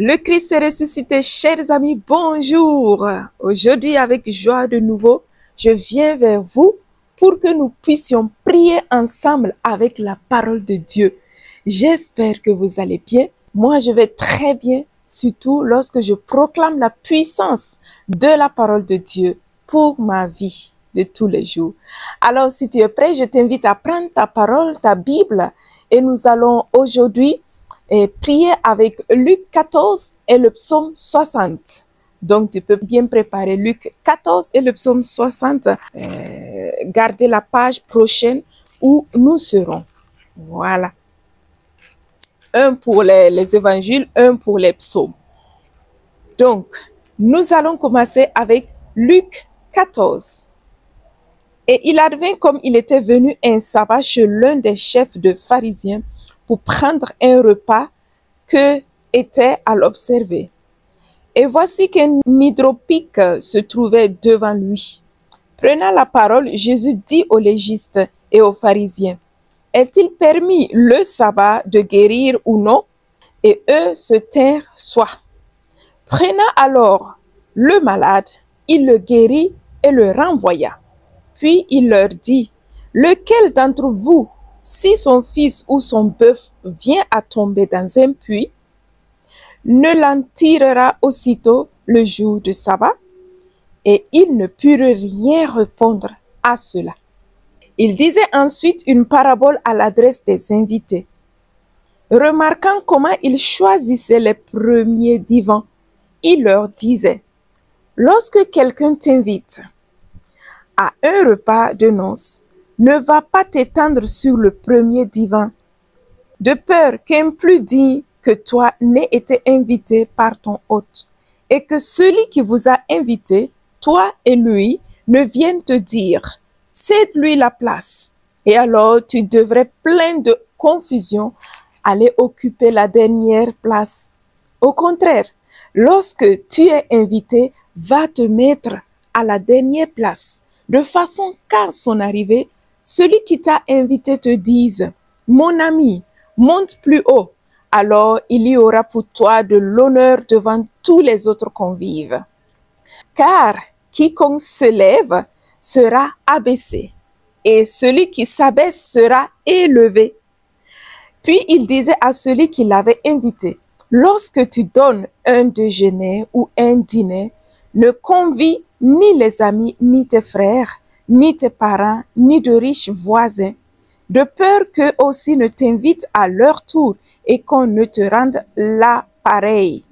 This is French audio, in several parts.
Le Christ est ressuscité, chers amis, bonjour. Aujourd'hui, avec joie de nouveau, je viens vers vous pour que nous puissions prier ensemble avec la parole de Dieu. J'espère que vous allez bien. Moi, je vais très bien, surtout lorsque je proclame la puissance de la parole de Dieu pour ma vie de tous les jours. Alors, si tu es prêt, je t'invite à prendre ta parole, ta Bible, et nous allons aujourd'hui prier avec Luc 14 et le psaume 60. Donc, tu peux bien préparer Luc 14 et le psaume 60. Garder la page prochaine où nous serons. Voilà. Un pour les évangiles, un pour les psaumes. Donc, nous allons commencer avec Luc 14. Et il advint comme il était venu un sabbat chez l'un des chefs de pharisiens pour prendre un repas que était à l'observer. Et voici qu'un hydropique se trouvait devant lui. Prenant la parole, Jésus dit aux légistes et aux pharisiens, « Est-il permis le sabbat de guérir ou non ?» Et eux se tinrent soit. Prenant alors le malade, il le guérit et le renvoya. Puis il leur dit, « Lequel d'entre vous, si son fils ou son bœuf vient à tomber dans un puits, ne l'en tirera aussitôt le jour de sabbat? » Et ils ne purent rien répondre à cela. Il disait ensuite une parabole à l'adresse des invités. Remarquant comment ils choisissaient les premiers divans, il leur disait, « Lorsque quelqu'un t'invite à un repas de noces, ne va pas t'étendre sur le premier divan, de peur qu'un plus digne que toi n'ait été invité par ton hôte, et que celui qui vous a invité, toi et lui, ne viennent te dire, cède-lui la place. Et alors tu devrais, plein de confusion, aller occuper la dernière place. Au contraire, lorsque tu es invité, va te mettre à la dernière place, de façon qu'à son arrivée, celui qui t'a invité te dise, mon ami, monte plus haut. Alors il y aura pour toi de l'honneur devant tous les autres convives. Car quiconque se lève sera abaissé, et celui qui s'abaisse sera élevé. Puis il disait à celui qui l'avait invité, lorsque tu donnes un déjeuner ou un dîner, ne convie ni les amis, ni tes frères, ni tes parents, ni de riches voisins, de peur qu'eux aussi ne t'invitent à leur tour et qu'on ne te rende l'appareil.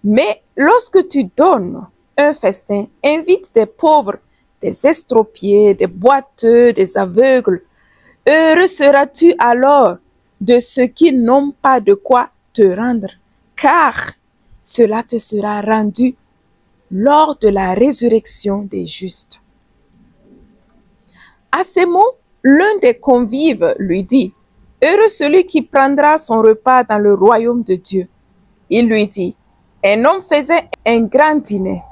Mais lorsque tu donnes un festin, invite des pauvres, des estropiés, des boiteux, des aveugles. Heureux seras-tu alors de ceux qui n'ont pas de quoi te rendre, car cela te sera rendu lors de la résurrection des justes. » À ces mots, l'un des convives lui dit, « Heureux celui qui prendra son repas dans le royaume de Dieu. » Il lui dit, « Un homme faisait un grand dîner,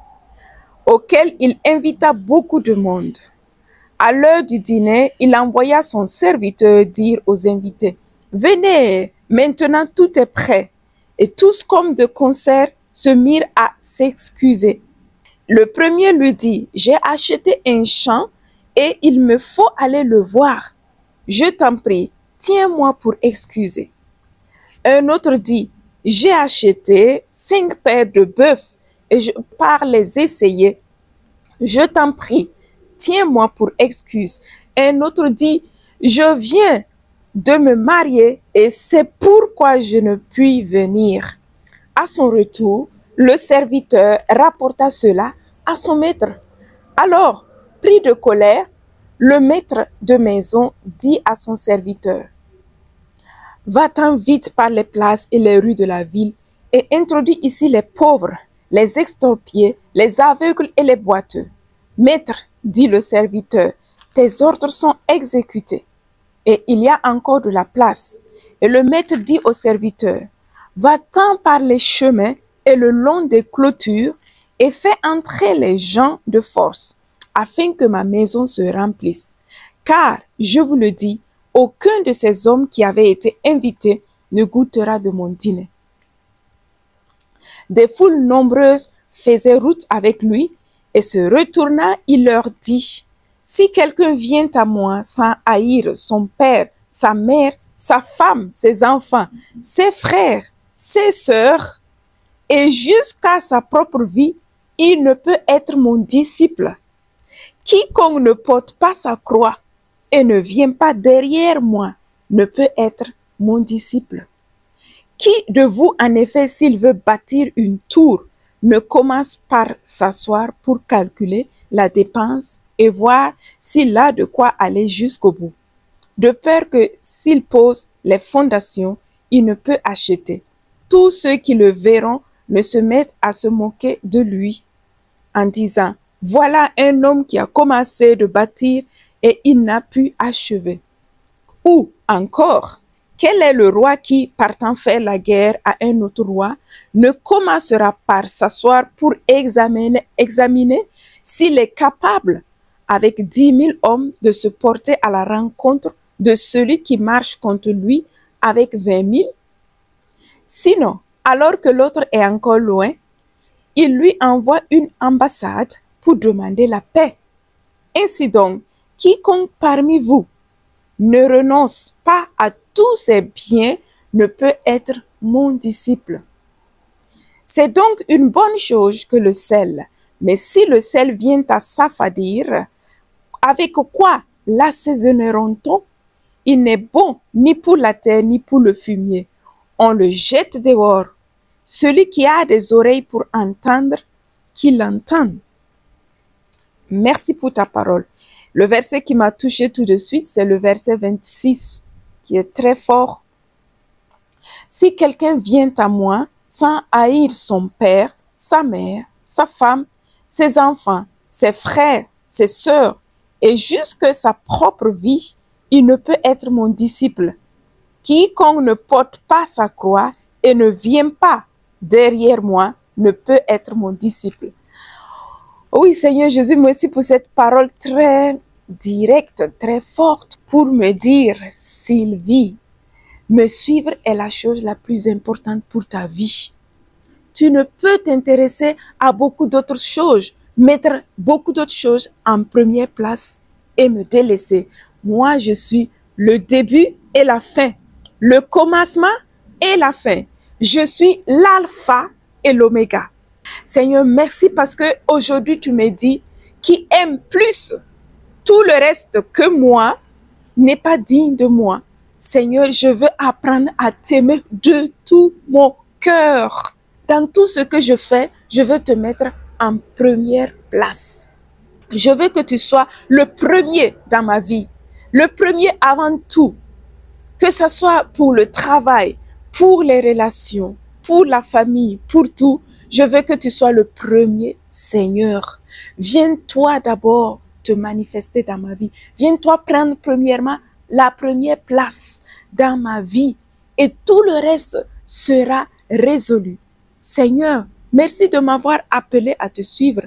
auquel il invita beaucoup de monde. À l'heure du dîner, il envoya son serviteur dire aux invités, « Venez, maintenant tout est prêt. » Et tous comme de concert se mirent à s'excuser. Le premier lui dit, « J'ai acheté un champ et il me faut aller le voir. Je t'en prie, tiens-moi pour excuser. » Un autre dit, « J'ai acheté 5 paires de bœufs et je pars les essayer. Je t'en prie, tiens-moi pour excuse. » Un autre dit, « Je viens de me marier et c'est pourquoi je ne puis venir. » À son retour, le serviteur rapporta cela à son maître. Alors, pris de colère, le maître de maison dit à son serviteur, « Va-t'en vite par les places et les rues de la ville et introduis ici les pauvres, les extorpiés, les aveugles et les boiteux. » « Maître, dit le serviteur, tes ordres sont exécutés et il y a encore de la place. » Et le maître dit au serviteur, « Va-t'en par les chemins et le long des clôtures et fais entrer les gens de force, afin que ma maison se remplisse. Car, je vous le dis, aucun de ces hommes qui avaient été invités ne goûtera de mon dîner. » Des foules nombreuses faisaient route avec lui, et se retournant, il leur dit, « Si quelqu'un vient à moi sans haïr son père, sa mère, sa femme, ses enfants, ses frères, ses sœurs, et jusqu'à sa propre vie, il ne peut être mon disciple. Quiconque ne porte pas sa croix et ne vient pas derrière moi ne peut être mon disciple. Qui de vous, en effet, s'il veut bâtir une tour, ne commence par s'asseoir pour calculer la dépense et voir s'il a de quoi aller jusqu'au bout, de peur que s'il pose les fondations, il ne peut acheter. Tous ceux qui le verront ne se mettent à se moquer de lui en disant, « Voilà un homme qui a commencé de bâtir et il n'a pu achever. » Ou encore, quel est le roi qui, partant faire la guerre à un autre roi, ne commencera par s'asseoir pour examiner s'il est capable, avec 10 000 hommes, de se porter à la rencontre de celui qui marche contre lui avec 20 000? Sinon, alors que l'autre est encore loin, il lui envoie une ambassade pour demander la paix. Ainsi donc, quiconque parmi vous ne renonce pas à tous ses biens ne peut être mon disciple. C'est donc une bonne chose que le sel, mais si le sel vient à s'affadir, avec quoi l'assaisonneront-on? Il n'est bon ni pour la terre ni pour le fumier. On le jette dehors. Celui qui a des oreilles pour entendre, qu'il entende. Merci pour ta parole. Le verset qui m'a touché tout de suite, c'est le verset 26, qui est très fort. Si quelqu'un vient à moi sans haïr son père, sa mère, sa femme, ses enfants, ses frères, ses sœurs, et jusque sa propre vie, il ne peut être mon disciple. Quiconque ne porte pas sa croix et ne vient pas derrière moi ne peut être mon disciple. Oui, Seigneur Jésus, merci pour cette parole très directe, très forte, pour me dire, Sylvie, me suivre est la chose la plus importante pour ta vie. Tu ne peux t'intéresser à beaucoup d'autres choses, mettre beaucoup d'autres choses en première place et me délaisser. Moi, je suis le début et la fin, le commencement et la fin. Je suis l'alpha et l'oméga. Seigneur, merci parce que aujourd'hui tu me dis qui aime plus tout le reste que moi n'est pas digne de moi. Seigneur, je veux apprendre à t'aimer de tout mon cœur. Dans tout ce que je fais, je veux te mettre en première place. Je veux que tu sois le premier dans ma vie, le premier avant tout, que ce soit pour le travail, pour les relations, pour la famille, pour tout. Je veux que tu sois le premier, Seigneur. Viens-toi d'abord te manifester dans ma vie. Viens-toi prendre premièrement la première place dans ma vie et tout le reste sera résolu. Seigneur, merci de m'avoir appelé à te suivre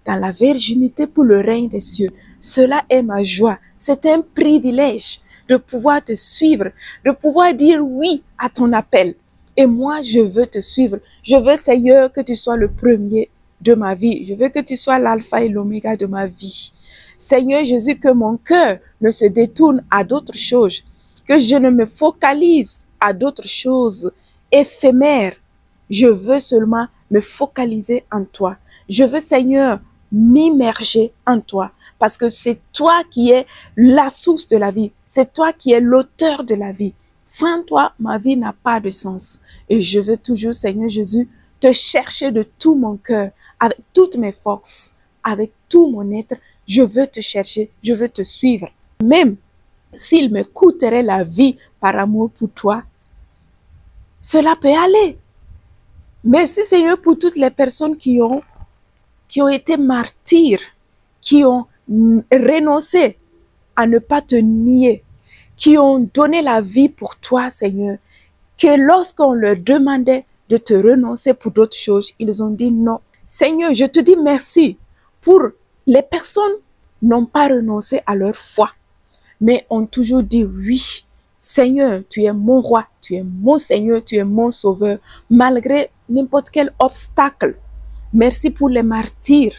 dans la virginité pour le règne des cieux. Cela est ma joie. C'est un privilège de pouvoir te suivre, de pouvoir dire oui à ton appel. Et moi, je veux te suivre. Je veux, Seigneur, que tu sois le premier de ma vie. Je veux que tu sois l'alpha et l'oméga de ma vie. Seigneur Jésus, que mon cœur ne se détourne à d'autres choses, que je ne me focalise à d'autres choses éphémères. Je veux seulement me focaliser en toi. Je veux, Seigneur, m'immerger en toi, parce que c'est toi qui es la source de la vie. C'est toi qui es l'auteur de la vie. Sans toi, ma vie n'a pas de sens. Et je veux toujours, Seigneur Jésus, te chercher de tout mon cœur, avec toutes mes forces, avec tout mon être. Je veux te chercher, je veux te suivre. Même s'il me coûterait la vie par amour pour toi, cela peut aller. Merci, Seigneur, pour toutes les personnes qui ont été martyrs, qui ont renoncé à ne pas te nier, qui ont donné la vie pour toi, Seigneur, que lorsqu'on leur demandait de te renoncer pour d'autres choses, ils ont dit non. Seigneur, je te dis merci pour les personnes qui n'ont pas renoncé à leur foi, mais ont toujours dit oui. Seigneur, tu es mon roi, tu es mon Seigneur, tu es mon sauveur, malgré n'importe quel obstacle. Merci pour les martyrs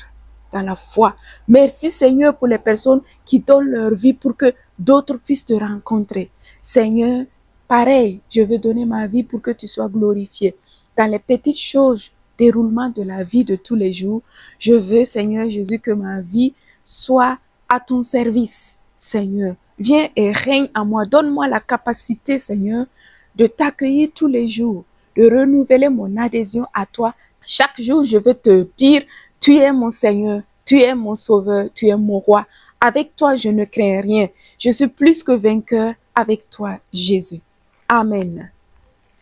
dans la foi. Merci Seigneur pour les personnes qui donnent leur vie pour que d'autres puissent te rencontrer. Seigneur, pareil, je veux donner ma vie pour que tu sois glorifié. Dans les petites choses, déroulement de la vie de tous les jours, je veux Seigneur Jésus que ma vie soit à ton service. Seigneur, viens et règne en moi. Donne-moi la capacité, Seigneur, de t'accueillir tous les jours, de renouveler mon adhésion à toi. Chaque jour, je veux te dire, tu es mon Seigneur, tu es mon Sauveur, tu es mon Roi. Avec toi, je ne crains rien. Je suis plus que vainqueur avec toi, Jésus. Amen.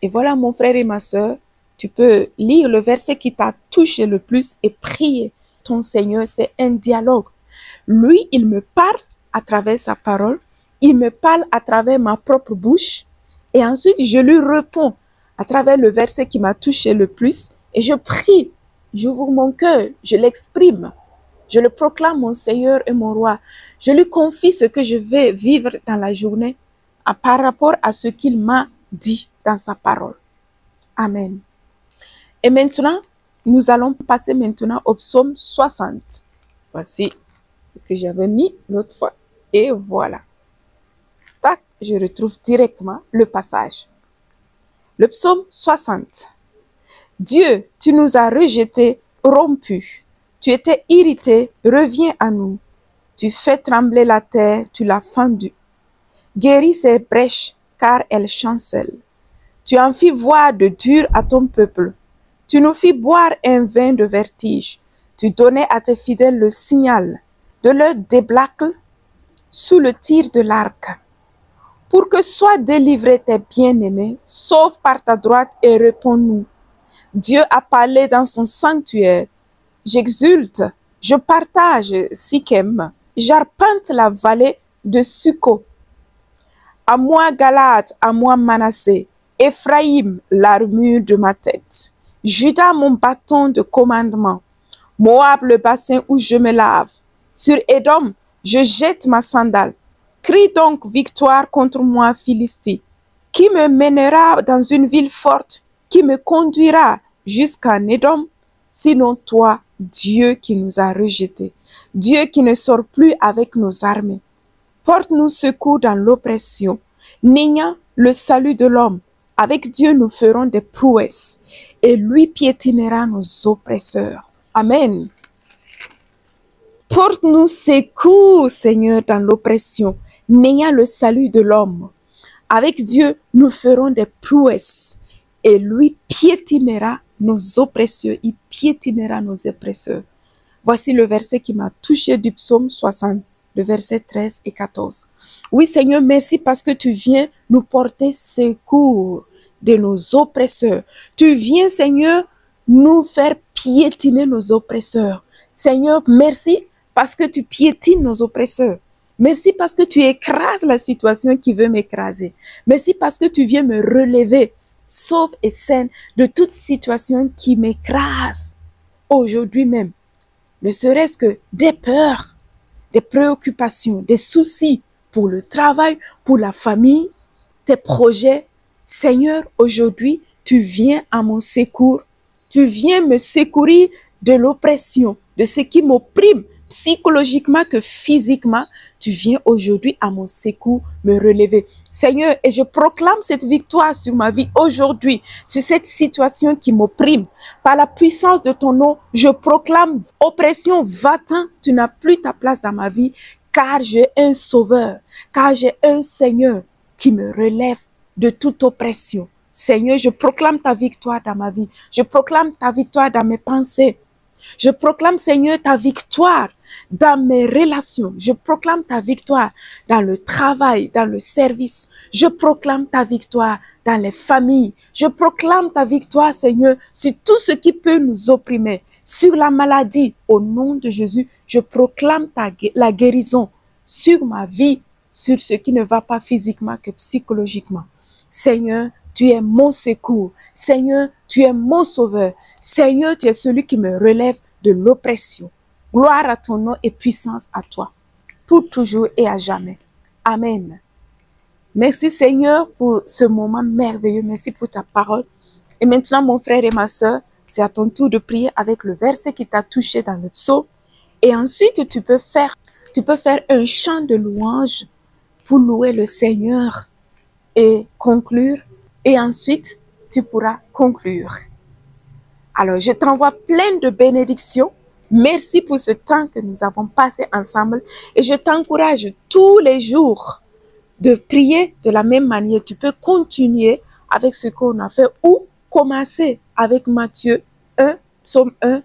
Et voilà, mon frère et ma sœur, tu peux lire le verset qui t'a touché le plus et prier ton Seigneur. C'est un dialogue. Lui, il me parle à travers sa parole. Il me parle à travers ma propre bouche. Et ensuite, je lui réponds à travers le verset qui m'a touché le plus. Et je prie, j'ouvre mon cœur, je l'exprime. Je le proclame mon Seigneur et mon Roi. Je lui confie ce que je vais vivre dans la journée par rapport à ce qu'il m'a dit dans sa parole. Amen. Et maintenant, nous allons passer maintenant au psaume 60. Voici ce que j'avais mis l'autre fois. Et voilà. Tac, je retrouve directement le passage. Le psaume 60. Dieu, tu nous as rejetés, rompus. Tu étais irrité, reviens à nous. Tu fais trembler la terre, tu l'as fendue. Guéris ses brèches, car elles chancellent. Tu en fis voir de dur à ton peuple. Tu nous fis boire un vin de vertige. Tu donnais à tes fidèles le signal de leur débâcle sous le tir de l'arc. Pour que soient délivrés tes bien-aimés, sauve par ta droite et réponds-nous. Dieu a parlé dans son sanctuaire. J'exulte, je partage Sichem, j'arpente la vallée de Succo. À moi Galate, à moi Manassé, Éphraïm, l'armure de ma tête. Juda, mon bâton de commandement. Moab, le bassin où je me lave. Sur Édom, je jette ma sandale. Crie donc victoire contre moi, Philistie. Qui me mènera dans une ville forte? Qui me conduira jusqu'à Édom? Sinon toi, Dieu qui nous a rejetés. Dieu qui ne sort plus avec nos armées. Porte-nous secours dans l'oppression, n'ayant le salut de l'homme. Avec Dieu, nous ferons des prouesses et lui piétinera nos oppresseurs. Amen. Porte-nous secours, Seigneur, dans l'oppression, n'ayant le salut de l'homme. Avec Dieu, nous ferons des prouesses et lui piétinera nos oppresseurs. Il piétinera nos oppresseurs. Voici le verset qui m'a touché du psaume 60, le verset 13 et 14. Oui, Seigneur, merci parce que tu viens nous porter secours de nos oppresseurs. Tu viens, Seigneur, nous faire piétiner nos oppresseurs. Seigneur, merci parce que tu piétines nos oppresseurs. Merci parce que tu écrases la situation qui veut m'écraser. Merci parce que tu viens me relever, sauve et saine de toute situation qui m'écrase aujourd'hui même. Ne serait-ce que des peurs, des préoccupations, des soucis pour le travail, pour la famille, tes projets. Seigneur, aujourd'hui, tu viens à mon secours. Tu viens me secourir de l'oppression, de ce qui m'opprime psychologiquement que physiquement. Tu viens aujourd'hui à mon secours me relever. Seigneur, et je proclame cette victoire sur ma vie aujourd'hui, sur cette situation qui m'opprime. Par la puissance de ton nom, je proclame oppression, va-t'en, tu n'as plus ta place dans ma vie, car j'ai un sauveur, car j'ai un Seigneur qui me relève de toute oppression. Seigneur, je proclame ta victoire dans ma vie. Je proclame ta victoire dans mes pensées. Je proclame, Seigneur, ta victoire dans mes relations. Je proclame ta victoire dans le travail, dans le service. Je proclame ta victoire dans les familles. Je proclame ta victoire, Seigneur, sur tout ce qui peut nous opprimer. Sur la maladie, au nom de Jésus, je proclame la guérison sur ma vie, sur ce qui ne va pas physiquement que psychologiquement. Seigneur, tu es mon secours. Seigneur, tu es mon sauveur. Seigneur, tu es celui qui me relève de l'oppression. Gloire à ton nom et puissance à toi, pour toujours et à jamais. Amen. Merci Seigneur pour ce moment merveilleux. Merci pour ta parole. Et maintenant, mon frère et ma sœur, c'est à ton tour de prier avec le verset qui t'a touché dans le psaume. Et ensuite, tu peux faire un chant de louange pour louer le Seigneur et conclure. Et ensuite, tu pourras conclure. Alors, je t'envoie plein de bénédictions. Merci pour ce temps que nous avons passé ensemble. Et je t'encourage tous les jours de prier de la même manière. Tu peux continuer avec ce qu'on a fait ou commencer avec Matthieu 1, psaume 1.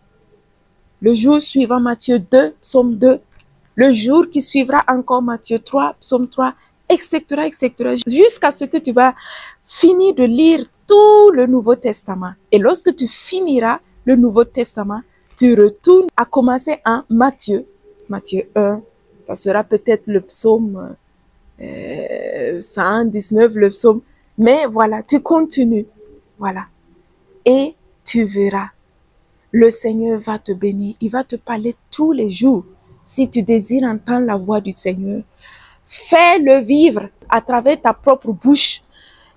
Le jour suivant, Matthieu 2, psaume 2. Le jour qui suivra encore, Matthieu 3, psaume 3, etc., etc. Jusqu'à ce que tu vas finir de lire tout le Nouveau Testament. Et lorsque tu finiras le Nouveau Testament, tu retournes à commencer en Matthieu. Matthieu 1, ça sera peut-être le psaume 119, le psaume. Mais voilà, tu continues. Voilà. Et tu verras. Le Seigneur va te bénir. Il va te parler tous les jours. Si tu désires entendre la voix du Seigneur, fais-le vivre à travers ta propre bouche.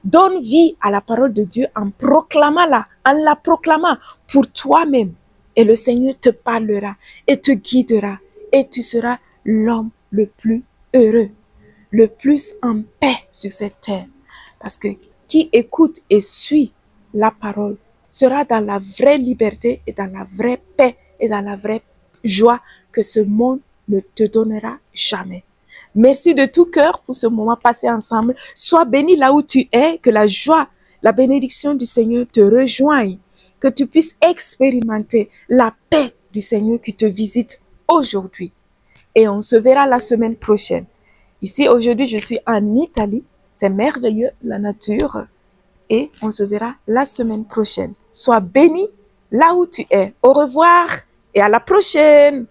Donne vie à la parole de Dieu en proclamant-la, en la proclamant pour toi-même. Et le Seigneur te parlera et te guidera. Et tu seras l'homme le plus heureux, le plus en paix sur cette terre. Parce que qui écoute et suit la parole sera dans la vraie liberté et dans la vraie paix et dans la vraie joie que ce monde ne te donnera jamais. Merci de tout cœur pour ce moment passé ensemble. Sois béni là où tu es, que la joie, la bénédiction du Seigneur te rejoigne, que tu puisses expérimenter la paix du Seigneur qui te visite aujourd'hui. Et on se verra la semaine prochaine. Ici, aujourd'hui, je suis en Italie. C'est merveilleux, la nature. Et on se verra la semaine prochaine. Sois béni là où tu es. Au revoir et à la prochaine.